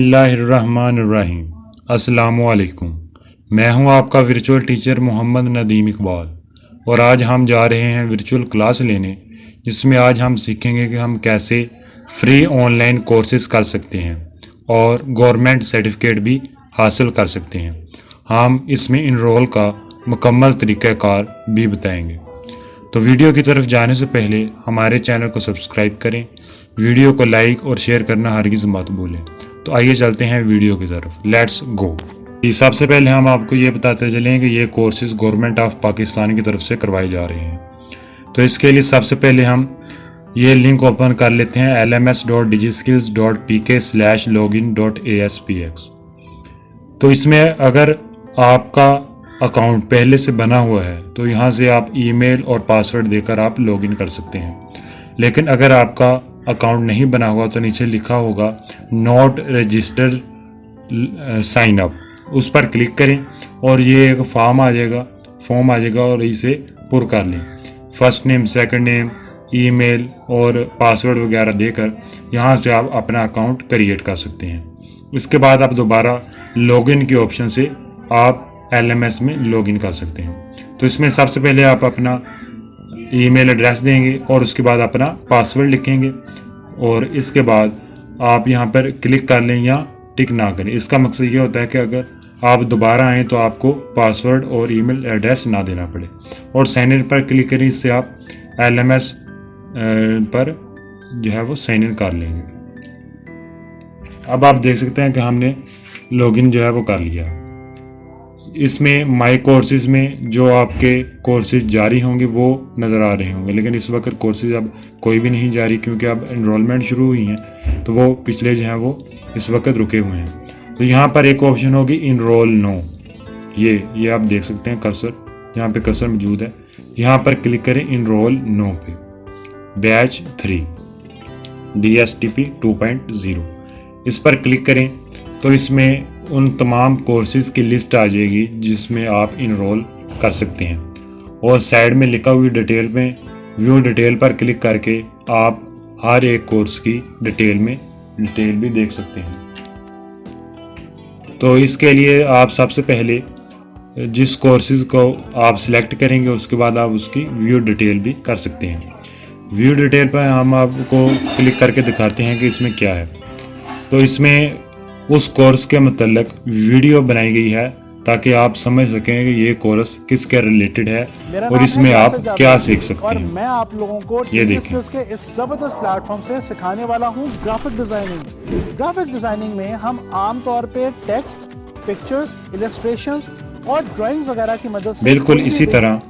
बिस्मिल्लाहिर्रहमानिर्रहीम। अस्सलामुअलैकुम। मैं हूं आपका वर्चुअल टीचर मोहम्मद नदीम इकबाल और आज हम जा रहे हैं वर्चुअल क्लास लेने, जिसमें आज हम सीखेंगे कि हम कैसे फ्री ऑनलाइन कोर्सेज कर सकते हैं और गवर्नमेंट सर्टिफिकेट भी हासिल कर सकते हैं। हम इसमें इनरोल का मुकम्मल तरीक़ाकार भी बताएंगे। तो वीडियो की तरफ जाने से पहले हमारे चैनल को सब्सक्राइब करें, वीडियो को लाइक और शेयर करना हरगिज़ मत भूलें। तो आइए चलते हैं वीडियो की तरफ। Let's go. सबसे पहले हम आपको ये बताते चलें कि ये कोर्सेज गवर्नमेंट ऑफ पाकिस्तान की तरफ से करवाए जा रहे हैं। तो इसके लिए सबसे पहले हम ये लिंक ओपन कर लेते हैं lms.digiskills.pk/login.aspx। तो इसमें अगर आपका अकाउंट पहले से बना हुआ है तो यहाँ से आप ईमेल और पासवर्ड देकर आप लॉगिन कर सकते हैं। लेकिन अगर आपका अकाउंट नहीं बना हुआ तो नीचे लिखा होगा नॉट रजिस्टर्ड साइन अप, उस पर क्लिक करें और ये एक फॉर्म आ जाएगा और इसे पुर कर लें। First name, second name, email और पासवर्ड वगैरह देकर यहाँ से आप अपना अकाउंट क्रिएट कर सकते हैं। इसके बाद आप दोबारा लॉगिन के ऑप्शन से आप LMS में लॉगिन कर सकते हैं। तो इसमें सबसे पहले आप अपना ईमेल एड्रेस देंगे और उसके बाद अपना पासवर्ड लिखेंगे और इसके बाद आप यहाँ पर क्लिक कर लें या टिक ना करें। इसका मकसद ये होता है कि अगर आप दोबारा आएँ तो आपको पासवर्ड और ईमेल एड्रेस ना देना पड़े। और साइन इन पर क्लिक करें, इससे आप LMS पर जो है वो साइन इन कर लेंगे। अब आप देख सकते हैं कि हमने लॉगिन जो है वो कर लिया। इसमें माई कोर्सेज में जो आपके कोर्सेज जारी होंगे वो नज़र आ रहे होंगे, लेकिन इस वक्त कोर्सेज अब कोई भी नहीं जारी, क्योंकि अब इनरोलमेंट शुरू हुई हैं तो वो पिछले जो हैं वो इस वक्त रुके हुए हैं। तो यहाँ पर एक ऑप्शन होगी इनरोल नो, ये आप देख सकते हैं कर्सर, यहाँ पे कर्सर मौजूद है। यहाँ पर क्लिक करें इनरोल नो पे। बैच 3 DSTP 2.0 इस पर क्लिक करें तो इसमें उन तमाम कोर्सेज़ की लिस्ट आ जाएगी जिसमें आप इनरोल कर सकते हैं। और साइड में लिखा हुई डिटेल में व्यू डिटेल पर क्लिक करके आप हर एक कोर्स की डिटेल भी देख सकते हैं। तो इसके लिए आप सबसे पहले जिस कोर्सेज़ को आप सिलेक्ट करेंगे उसके बाद आप उसकी व्यू डिटेल भी कर सकते हैं। व्यू डिटेल पर हम आपको क्लिक करके दिखाते हैं कि इसमें क्या है। तो इसमें उस कोर्स के मतलब वीडियो बनाई गई है ताकि आप समझ सकें कि ये कोर्स किसके रिलेटेड है और इसमें आप क्या सीख सकते हैं। और मैं आप लोगों को DigiSkills के इस जबरदस्त प्लेटफॉर्म से सिखाने वाला हूँ ग्राफिक डिजाइनिंग। ग्राफिक डिजाइनिंग में हम आमतौर पे टेक्स्ट, पिक्चर्स, इलस्ट्रेशंस और ड्राइंग्स वगैरह की मदद से बिल्कुल इसी तरह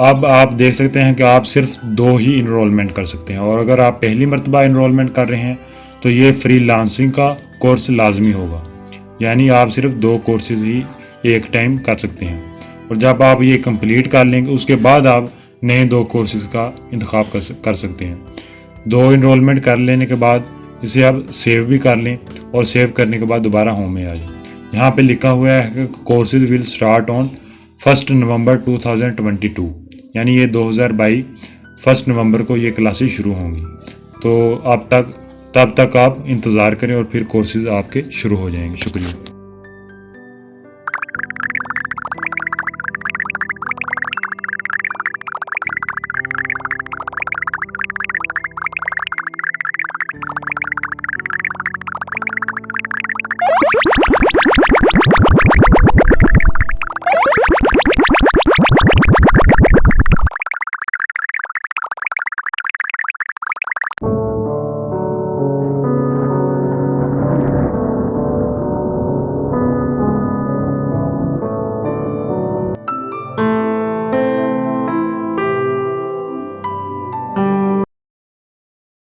अब आप देख सकते हैं कि आप सिर्फ 2 ही इनरोलमेंट कर सकते हैं। और अगर आप पहली मरतबा इनरोलमेंट कर रहे हैं तो ये फ्रीलांसिंग का कोर्स लाजमी होगा, यानी आप सिर्फ 2 कोर्सेज ही एक टाइम कर सकते हैं। और जब आप ये कंप्लीट कर लेंगे उसके बाद आप नए 2 कोर्सेज का इंतखाब कर सकते हैं। 2 इनरोलमेंट कर लेने के बाद इसे आप सेव भी कर लें और सेव करने के बाद दोबारा होम में आ जाए। यहाँ पे लिखा हुआ है कि कोर्सेज विल स्टार्ट ऑन 1 नवंबर 2022, यानी ये 2022 1 नवंबर को ये क्लासेज शुरू होंगी। तो तब तक आप इंतज़ार करें और फिर कोर्सेज आपके शुरू हो जाएंगे। शुक्रिया।